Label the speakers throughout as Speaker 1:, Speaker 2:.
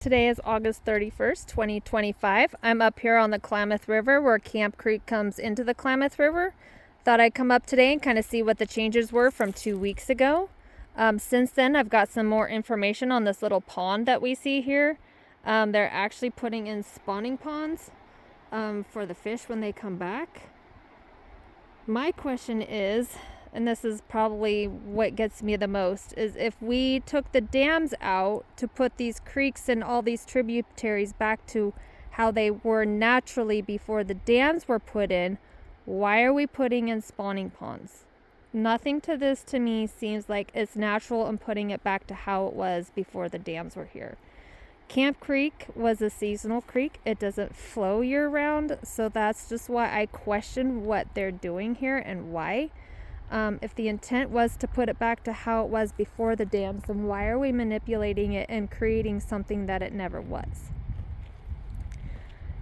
Speaker 1: Today is August 31st, 2025. I'm up here on the Klamath River where Camp Creek comes into the Klamath River. Thought I'd come up today and kind of see what the changes were from 2 weeks ago. Since then, I've got some more information on this little pond that we see here. They're actually putting in spawning ponds for the fish when they come back. My question is, and this is probably what gets me the most, is if we took the dams out to put these creeks and all these tributaries back to how they were naturally before the dams were put in, why are we putting in spawning ponds? Nothing to this to me seems like it's natural and putting it back to how it was before the dams were here. Camp Creek was a seasonal creek. It doesn't flow year round, so that's just why I question what they're doing here and why. If the intent was to put it back to how it was before the dams, then why are we manipulating it and creating something that it never was?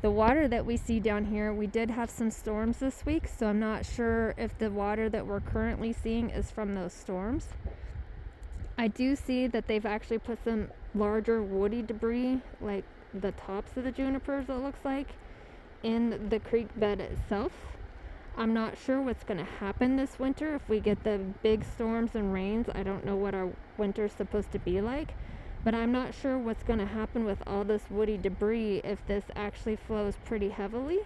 Speaker 1: The water that we see down here, we did have some storms this week, so I'm not sure if the water that we're currently seeing is from those storms. I do see that they've actually put some larger woody debris, like the tops of the junipers, it looks like, in the creek bed itself. I'm not sure what's going to happen this winter if we get the big storms and rains. I don't know what our winter's supposed to be like, but I'm not sure what's going to happen with all this woody debris if this actually flows pretty heavily,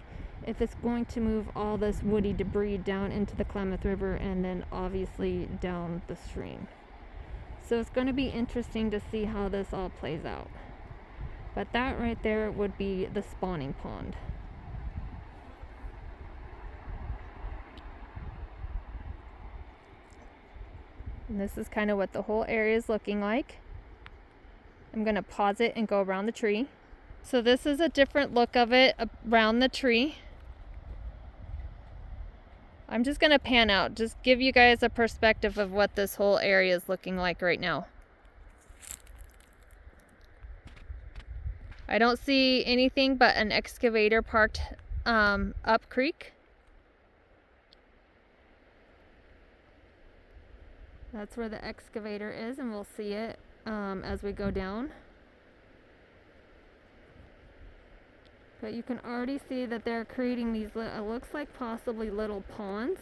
Speaker 1: if it's going to move all this woody debris down into the Klamath River and then obviously down the stream. So it's going to be interesting to see how this all plays out. But that right there would be the spawning pond. And this is kind of what the whole area is looking like. I'm going to pause it and go around the tree. So this is a different look of it around the tree. I'm just going to pan out, just give you guys a perspective of what this whole area is looking like right now. I don't see anything but an excavator parked up creek. That's where the excavator is, and we'll see it as we go down. But you can already see that they're creating these, it looks like possibly little ponds.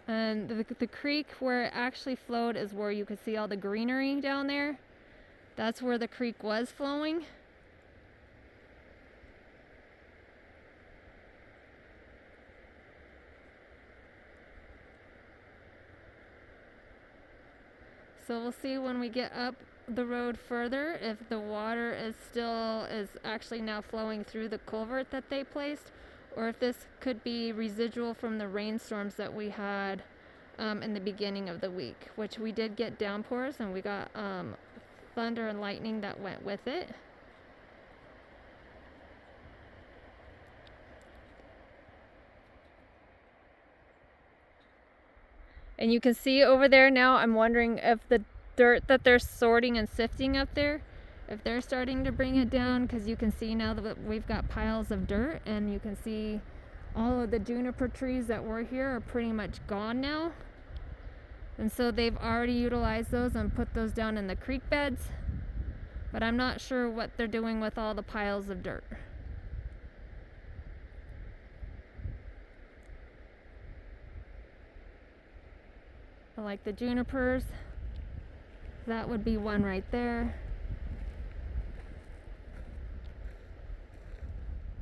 Speaker 1: And the creek where it actually flowed is where you can see all the greenery down there. That's where the creek was flowing. So we'll see when we get up the road further if the water is actually now flowing through the culvert that they placed, or if this could be residual from the rainstorms that we had in the beginning of the week, which we did get downpours and we got thunder and lightning that went with it. And you can see over there now, I'm wondering if the dirt that they're sorting and sifting up there, if they're starting to bring it down, because you can see now that we've got piles of dirt, and you can see all of the juniper trees that were here are pretty much gone now. And so they've already utilized those and put those down in the creek beds. But I'm not sure what they're doing with all the piles of dirt. I like the junipers. That would be one right there.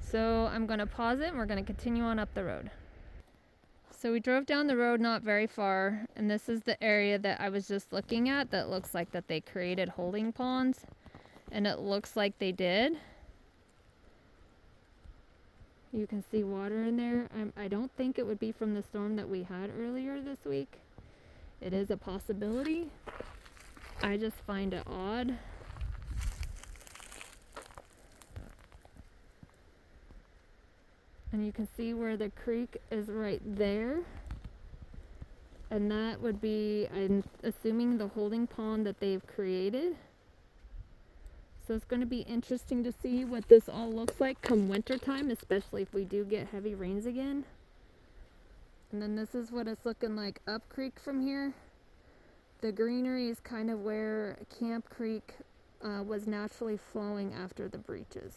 Speaker 1: So I'm going to pause it and we're going to continue on up the road. So we drove down the road not very far, and this is the area that I was just looking at that looks like that they created holding ponds, and it looks like they did. You can see water in there. I don't think it would be from the storm that we had earlier this week. It is a possibility. I just find it odd. And you can see where the creek is right there. And that would be, I'm assuming, the holding pond that they've created. So it's going to be interesting to see what this all looks like come winter time, especially if we do get heavy rains again. And then this is what it's looking like up creek from here. The greenery is kind of where Camp Creek was naturally flowing after the breaches.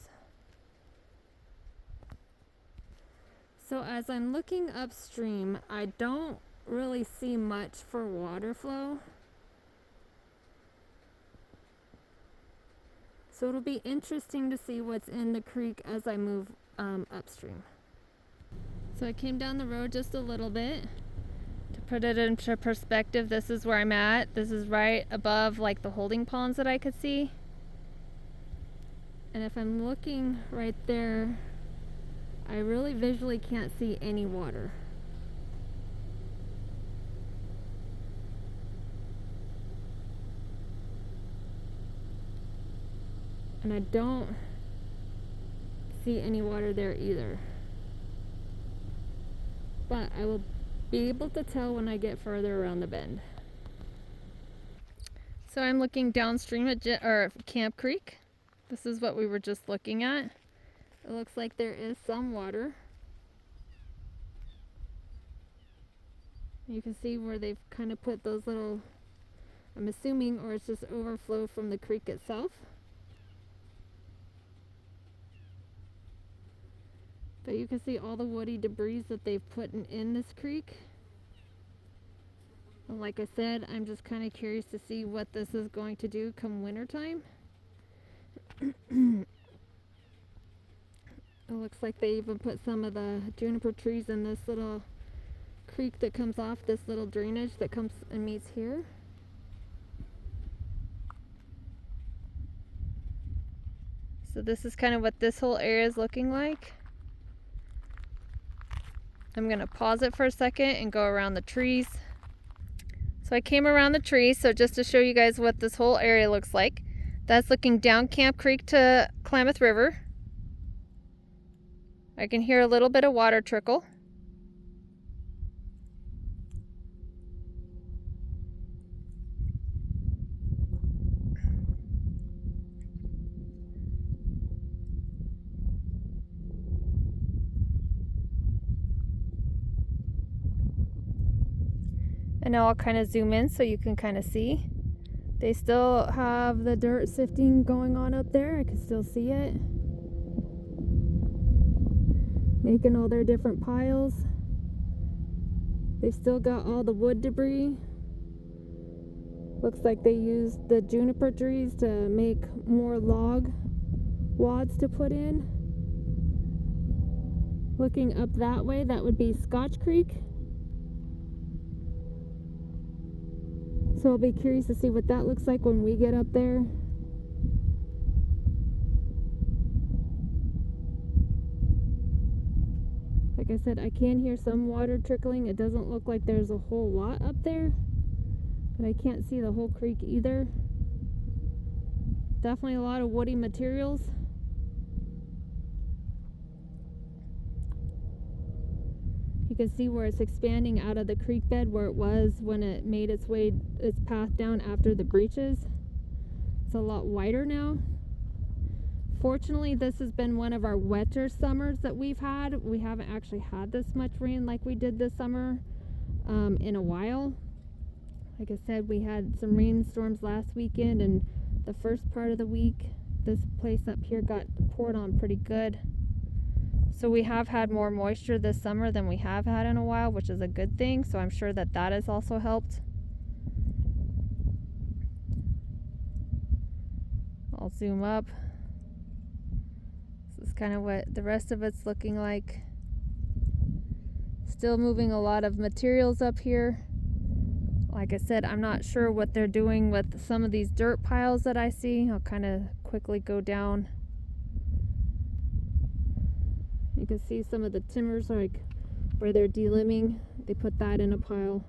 Speaker 1: So as I'm looking upstream, I don't really see much for water flow. So it'll be interesting to see what's in the creek as I move upstream. So I came down the road just a little bit. To put it into perspective, this is where I'm at. This is right above like the holding ponds that I could see. And if I'm looking right there, I really visually can't see any water. And I don't see any water there either. But I will be able to tell when I get further around the bend. So I'm looking downstream at Camp Creek. This is what we were just looking at. It looks like there is some water. You can see where they've kind of put those little, I'm assuming, or it's just overflow from the creek itself. But you can see all the woody debris that they've put in this creek. And like I said, I'm just kind of curious to see what this is going to do come wintertime. It looks like they even put some of the juniper trees in this little creek that comes off this little drainage that comes and meets here. So this is kind of what this whole area is looking like. I'm gonna pause it for a second and go around the trees. So I came around the trees, so just to show you guys what this whole area looks like. That's looking down Camp Creek to Klamath River. I can hear a little bit of water trickle. And now I'll kind of zoom in so you can kind of see. They still have the dirt sifting going on up there. I can still see it. Making all their different piles. They've still got all the wood debris. Looks like they used the juniper trees to make more log wads to put in. Looking up that way, that would be Scotch Creek. So I'll be curious to see what that looks like when we get up there. Like I said, I can hear some water trickling. It doesn't look like there's a whole lot up there, but I can't see the whole creek either. Definitely a lot of woody materials. You can see where it's expanding out of the creek bed where it was when it made its path down after the breaches. It's a lot wider now. Fortunately, this has been one of our wetter summers that we've had. We haven't actually had this much rain like we did this summer in a while. Like I said, we had some rainstorms last weekend, and the first part of the week, this place up here got poured on pretty good. So we have had more moisture this summer than we have had in a while, which is a good thing. So I'm sure that that has also helped. I'll zoom up. This is kind of what the rest of it's looking like. Still moving a lot of materials up here. Like I said, I'm not sure what they're doing with some of these dirt piles that I see. I'll kind of quickly go down. You can see some of the timbers, like where they're delimbing, they put that in a pile.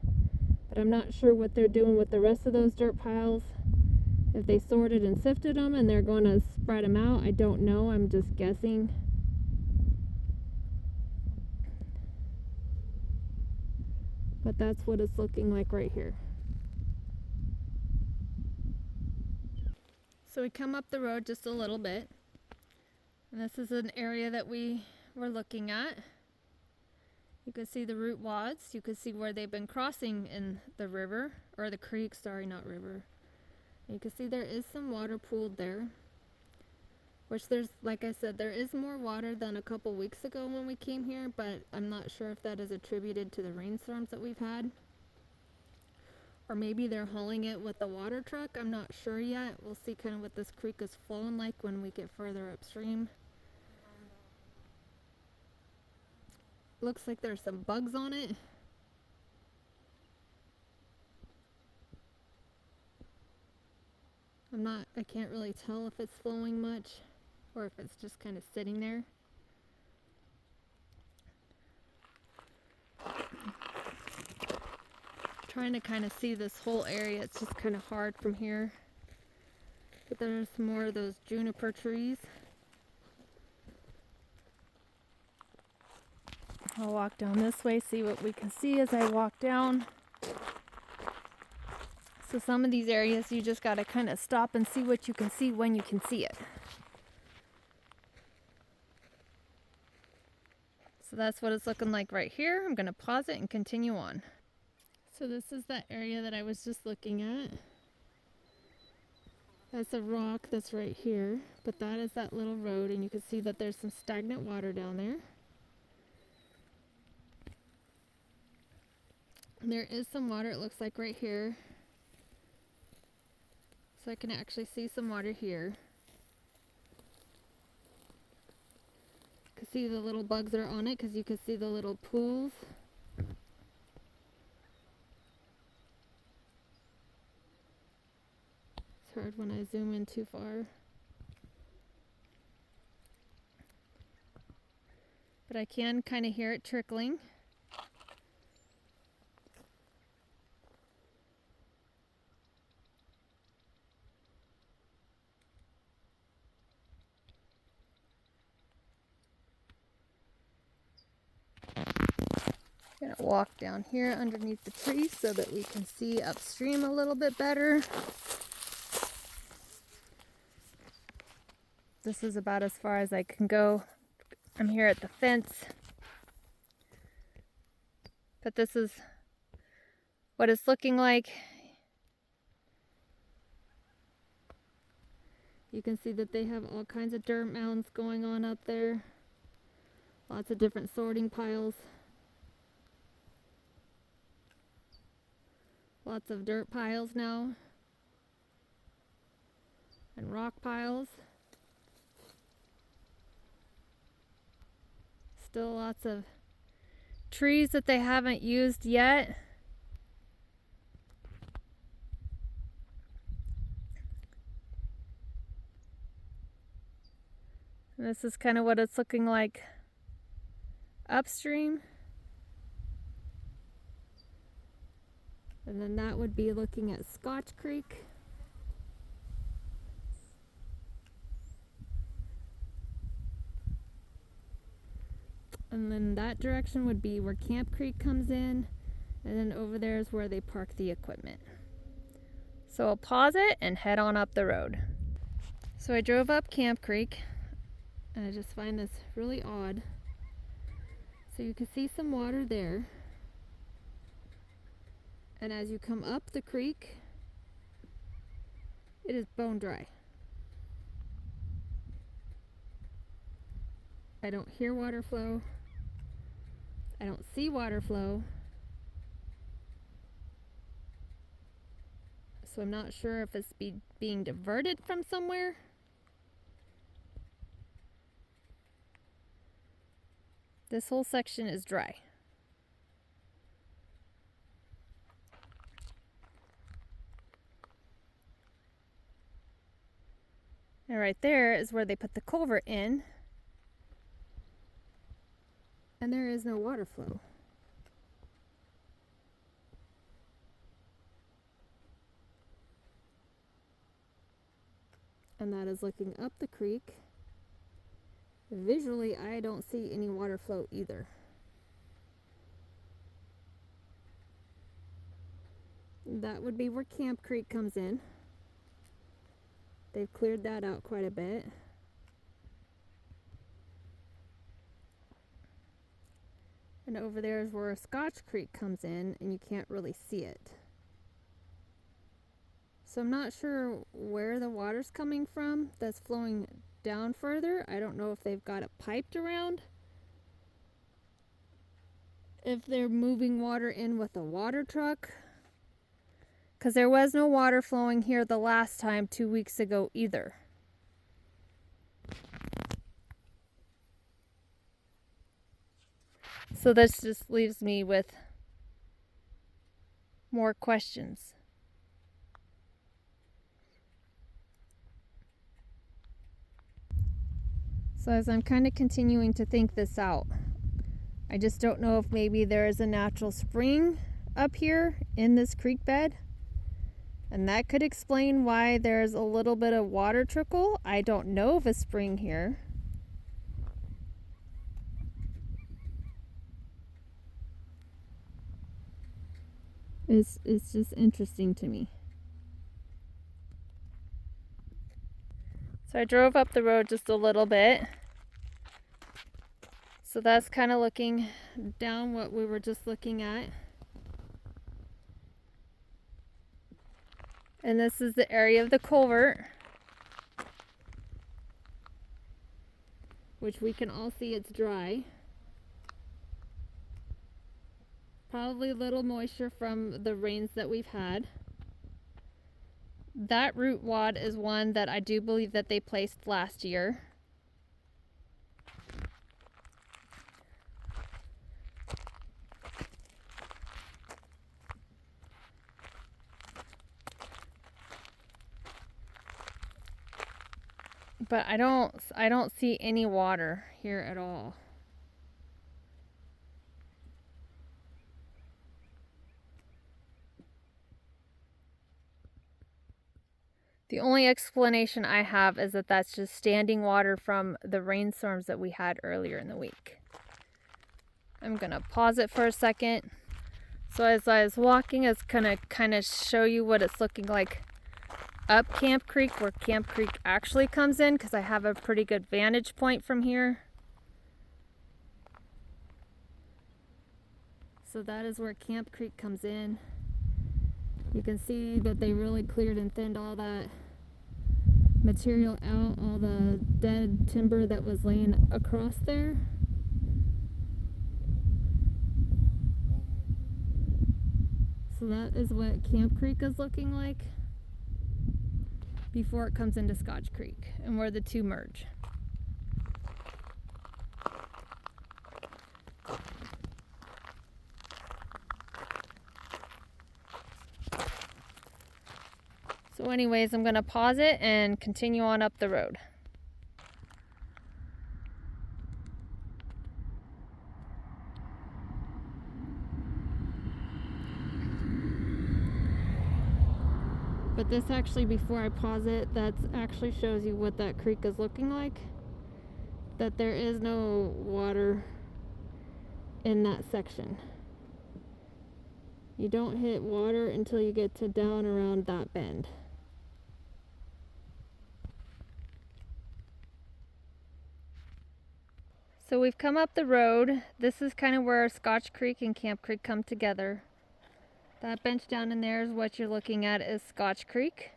Speaker 1: But I'm not sure what they're doing with the rest of those dirt piles. If they sorted and sifted them and they're going to spread them out, I don't know. I'm just guessing. But that's what it's looking like right here. So we come up the road just a little bit, and this is an area that we were looking at. You can see the root wads. You can see where they've been crossing in the river, or the creek, sorry, not river. You can see there is some water pooled there, which there's, like I said, there is more water than a couple weeks ago when we came here, but I'm not sure if that is attributed to the rainstorms that we've had. Or maybe they're hauling it with the water truck. I'm not sure yet. We'll see kind of what this creek is flowing like when we get further upstream. Looks like there's some bugs on it. I can't really tell if it's flowing much or if it's just kind of sitting there. Trying to kind of see this whole area. It's just kind of hard from here. But there's more of those juniper trees. I'll walk down this way, see what we can see as I walk down. So some of these areas you just got to kind of stop and see what you can see when you can see it. So that's what it's looking like right here. I'm going to pause it and continue on. So this is that area that I was just looking at. That's a rock that's right here, but that is that little road, and you can see that there's some stagnant water down there. And there is some water, it looks like right here. So I can actually see some water here. You can see the little bugs that are on it because you can see the little pools. It's hard when I zoom in too far. But I can kind of hear it trickling. I'm gonna walk down here underneath the trees so that we can see upstream a little bit better. This is about as far as I can go. I'm here at the fence. But this is what it's looking like. You can see that they have all kinds of dirt mounds going on up there. Lots of different sorting piles. Lots of dirt piles now. And rock piles. Still lots of trees that they haven't used yet. And this is kind of what it's looking like upstream. And then that would be looking at Scotch Creek. And then that direction would be where Camp Creek comes in. And then over there is where they park the equipment. So I'll pause it and head on up the road. So I drove up Camp Creek. And I just find this really odd. So you can see some water there. And as you come up the creek, it is bone dry. I don't hear water flow. I don't see water flow. So I'm not sure if it's being diverted from somewhere. This whole section is dry. And right there is where they put the culvert in. And there is no water flow. And that is looking up the creek. Visually, I don't see any water flow either. That would be where Camp Creek comes in. They've cleared that out quite a bit. And over there is where Scotch Creek comes in, and you can't really see it. So I'm not sure where the water's coming from that's flowing down further. I don't know if they've got it piped around, if they're moving water in with a water truck, because there was no water flowing here the last time 2 weeks ago either. So this just leaves me with more questions. So as I'm kind of continuing to think this out, I just don't know if maybe there is a natural spring up here in this creek bed, and that could explain why there's a little bit of water trickle. I don't know of a spring here. It's just interesting to me. So I drove up the road just a little bit. So that's kind of looking down what we were just looking at. And this is the area of the culvert, which we can all see it's dry. Probably a little moisture from the rains that we've had. That root wad is one that I do believe that they placed last year. But I don't see any water here at all. The only explanation I have is that that's just standing water from the rainstorms that we had earlier in the week. I'm gonna pause it for a second. So as I was walking, it's gonna kind of show you what it's looking like up Camp Creek, where Camp Creek actually comes in, because I have a pretty good vantage point from here. So that is where Camp Creek comes in. You can see that they really cleared and thinned all that material out, all the dead timber that was laying across there. So that is what Camp Creek is looking like before it comes into Scotch Creek, and where the two merge. So anyways, I'm going to pause it and continue on up the road. But this actually, before I pause it, that actually shows you what that creek is looking like. That there is no water in that section. You don't hit water until you get to down around that bend. So we've come up the road. This is kind of where Scotch Creek and Camp Creek come together. That bench down in there is what you're looking at, is Scotch Creek.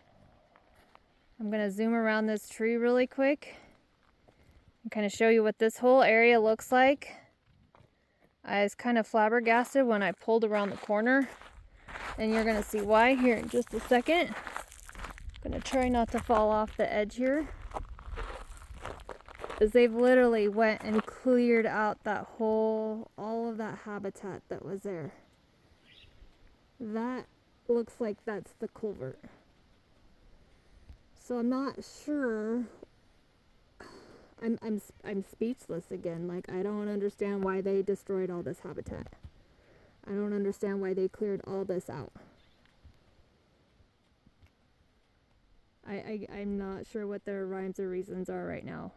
Speaker 1: I'm going to zoom around this tree really quick and kind of show you what this whole area looks like. I was kind of flabbergasted when I pulled around the corner, and you're going to see why here in just a second. I'm going to try not to fall off the edge here, as they've literally went and cleared out that whole, all of that habitat that was there. That looks like that's the culvert. So I'm not sure. I'm speechless again. Like, I don't understand why they destroyed all this habitat. I don't understand why they cleared all this out. I'm not sure what their rhymes or reasons are right now.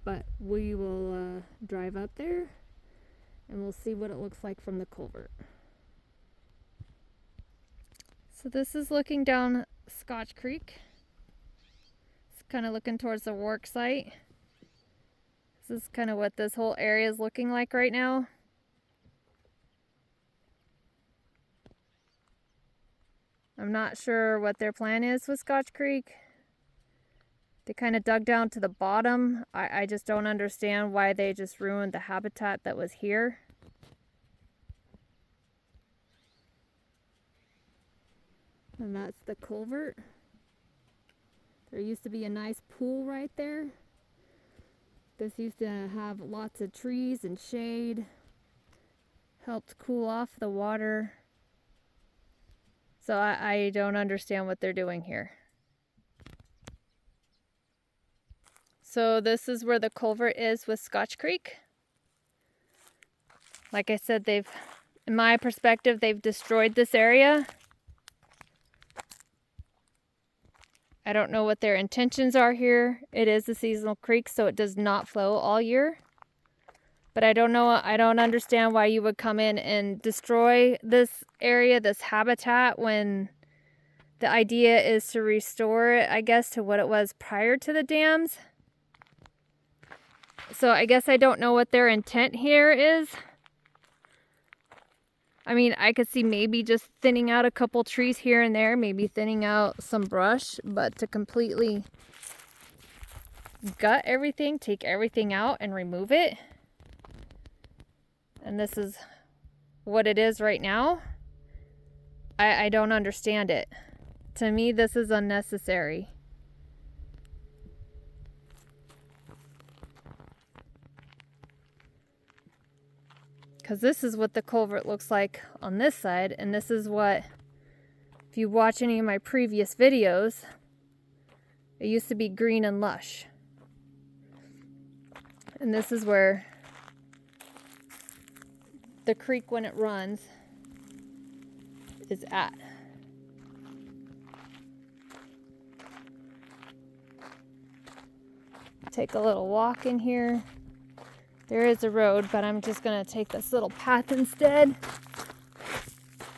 Speaker 1: But we will drive up there and we'll see what it looks like from the culvert. So this is looking down Scotch Creek. It's kind of looking towards the work site. This is kind of what this whole area is looking like right now. I'm not sure what their plan is with Scotch Creek. They kind of dug down to the bottom. I just don't understand why they just ruined the habitat that was here. And that's the culvert. There used to be a nice pool right there. This used to have lots of trees and shade. Helped cool off the water. So I don't understand what they're doing here. So this is where the culvert is with Scotch Creek. Like I said, in my perspective, they've destroyed this area. I don't know what their intentions are here. It is a seasonal creek, so it does not flow all year. But I don't know, I don't understand why you would come in and destroy this area, this habitat, when the idea is to restore it, I guess, to what it was prior to the dams. So I guess I don't know what their intent here is. I mean, I could see maybe just thinning out a couple trees here and there, maybe thinning out some brush, but to completely gut everything, take everything out and remove it. And this is what it is right now. I don't understand it. To me, this is unnecessary. Because this is what the culvert looks like on this side, and this is what, if you watch any of my previous videos, it used to be green and lush. And this is where the creek, when it runs, is at. Take a little walk in here. There is a road, but I'm just gonna take this little path instead.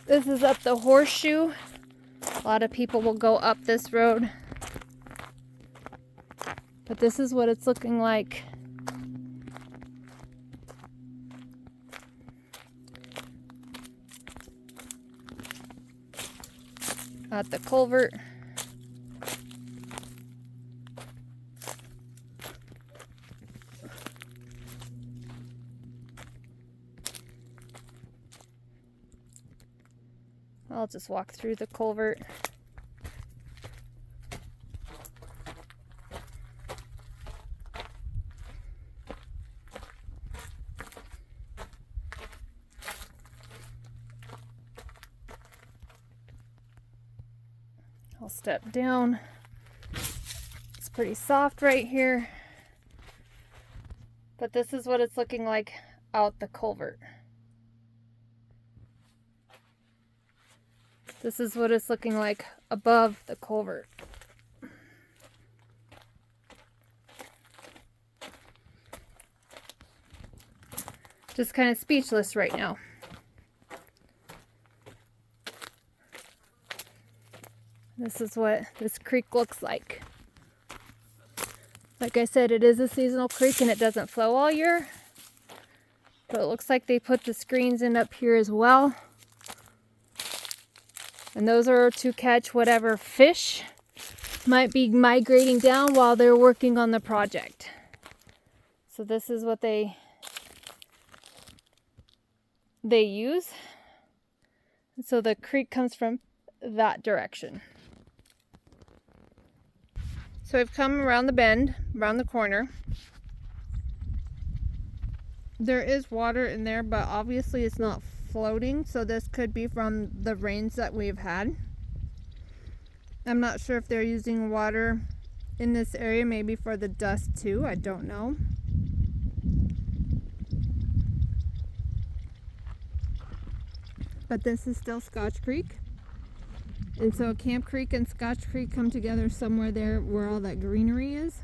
Speaker 1: This is up the horseshoe. A lot of people will go up this road. But this is what it's looking like. At the culvert. I'll just walk through the culvert. I'll step down. It's pretty soft right here. But this is what it's looking like out the culvert. This is what it's looking like above the culvert. Just kind of speechless right now. This is what this creek looks like. Like I said, it is a seasonal creek and it doesn't flow all year. But it looks like they put the screens in up here as well. And those are to catch whatever fish might be migrating down while they're working on the project. So this is what they use. And so the creek comes from that direction. So I've come around the bend, around the corner. There is water in there, but obviously it's not floating, so this could be from the rains that we've had. I'm not sure if they're using water in this area, maybe for the dust too, I don't know. But this is still Scotch Creek. And so Camp Creek and Scotch Creek come together somewhere there where all that greenery is.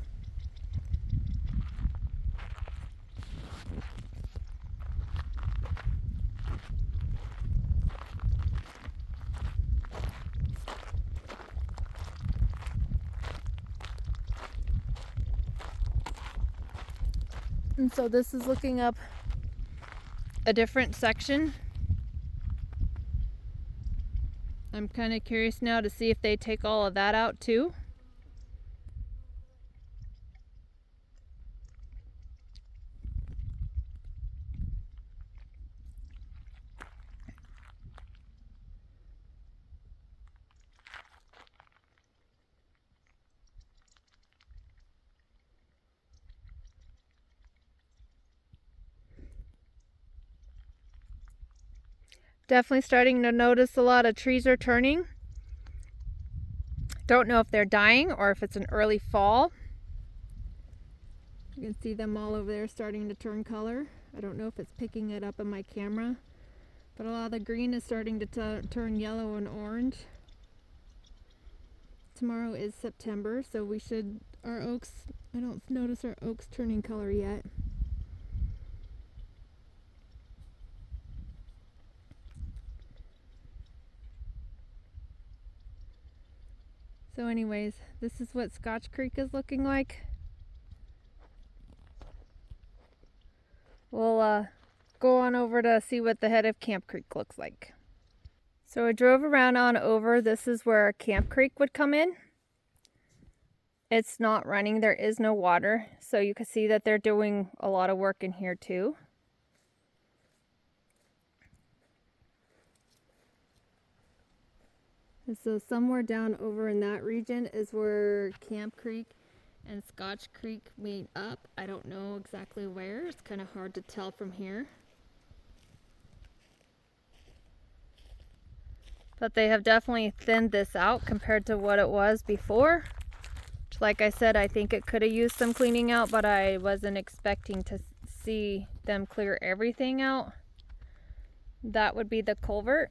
Speaker 1: And so this is looking up a different section. I'm kind of curious now to see if they take all of that out too. Definitely starting to notice a lot of trees are turning. Don't know if they're dying or if it's an early fall. You can see them all over there starting to turn color. I don't know if it's picking it up in my camera, but a lot of the green is starting to turn yellow and orange. Tomorrow is September, so we should, our oaks, I don't notice our oaks turning color yet. So anyways, this is what Scotch Creek is looking like. We'll go on over to see what the head of Camp Creek looks like. So I drove around on over. This is where Camp Creek would come in. It's not running. There is no water. So you can see that they're doing a lot of work in here too. And so somewhere down over in that region is where Camp Creek and Scotch Creek meet up. I don't know exactly where. It's kind of hard to tell from here. But they have definitely thinned this out compared to what it was before. Like I said, I think it could have used some cleaning out, but I wasn't expecting to see them clear everything out. That would be the culvert.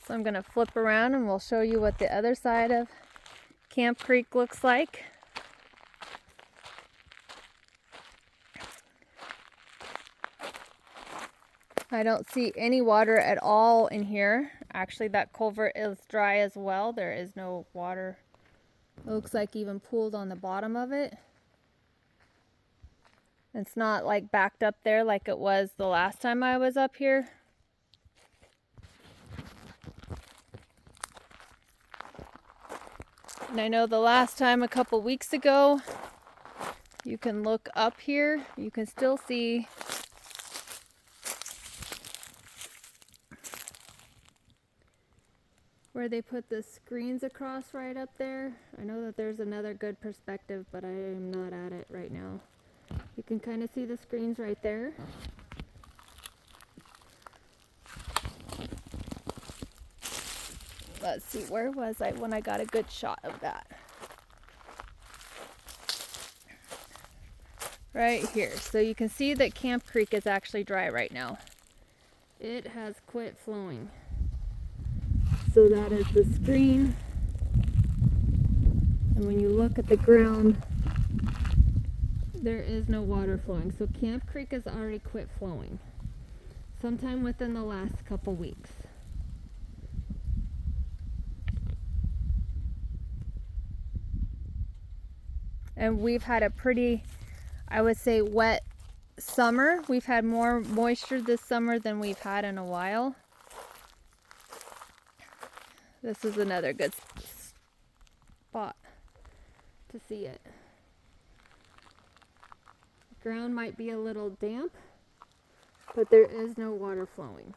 Speaker 1: So I'm going to flip around and we'll show you what the other side of Camp Creek looks like. I don't see any water at all in here. Actually, that culvert is dry as well. There is no water. It looks like even pooled on the bottom of it. It's not like backed up there like it was the last time I was up here. And I know the last time a couple weeks ago, you can look up here, you can still see where they put the screens across right up there. I know that there's another good perspective, but I am not at it right now. You can kind of see the screens right there. Let's see, where was I when I got a good shot of that? Right here. So you can see that Camp Creek is actually dry right now. It has quit flowing. So that is the screen. And when you look at the ground, there is no water flowing. So Camp Creek has already quit flowing sometime within the last couple weeks. And we've had a pretty, I would say, wet summer. We've had more moisture this summer than we've had in a while. This is another good spot to see it. The ground might be a little damp, but there is no water flowing.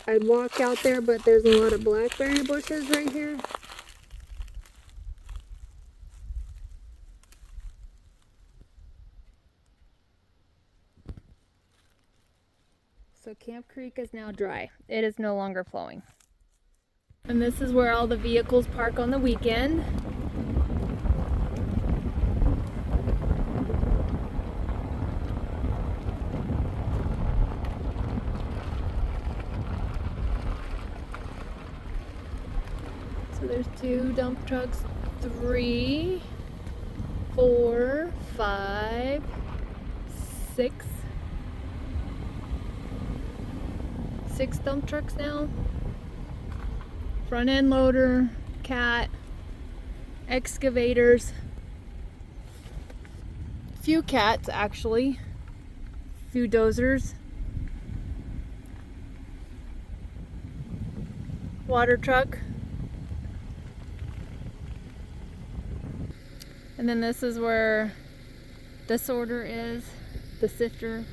Speaker 1: I'd walk out there, but there's a lot of blackberry bushes right here. So Camp Creek is now dry. It is no longer flowing. And this is where all the vehicles park on the weekend. So there's 2 dump trucks, 3, 4, 5, 6 dump trucks now. Front end loader, cat, excavators, few cats actually, few dozers, water truck, and then this is where the sorter is, the sifter,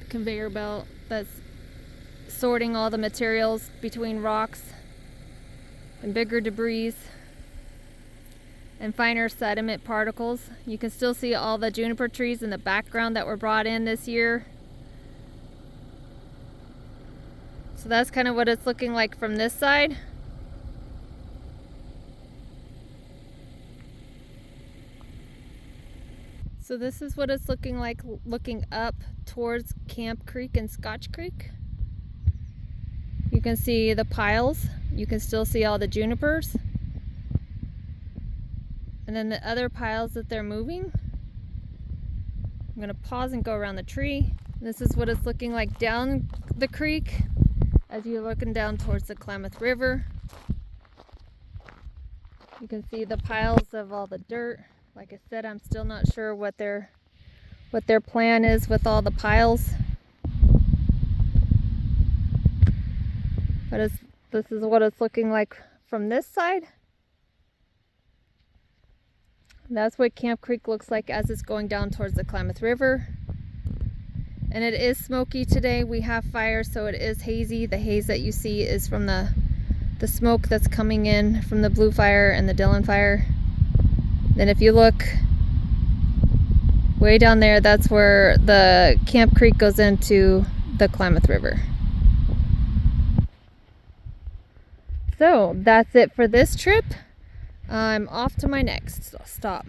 Speaker 1: the conveyor belt that's sorting all the materials between rocks and bigger debris and finer sediment particles. You can still see all the juniper trees in the background that were brought in this year. So that's kind of what it's looking like from this side. So this is what it's looking like looking up towards Camp Creek and Scotch Creek. You can see the piles. You can still see all the junipers. And then the other piles that they're moving. I'm going to pause and go around the tree. This is what it's looking like down the creek as you're looking down towards the Klamath River. You can see the piles of all the dirt. Like I said, I'm still not sure what their plan is with all the piles. But this is what it's looking like from this side. And that's what Camp Creek looks like as it's going down towards the Klamath River. And it is smoky today. We have fire, so it is hazy. The haze that you see is from the smoke that's coming in from the Blue Fire and the Dillon Fire. Then if you look way down there, that's where the Camp Creek goes into the Klamath River. So that's it for this trip. I'm off to my next stop.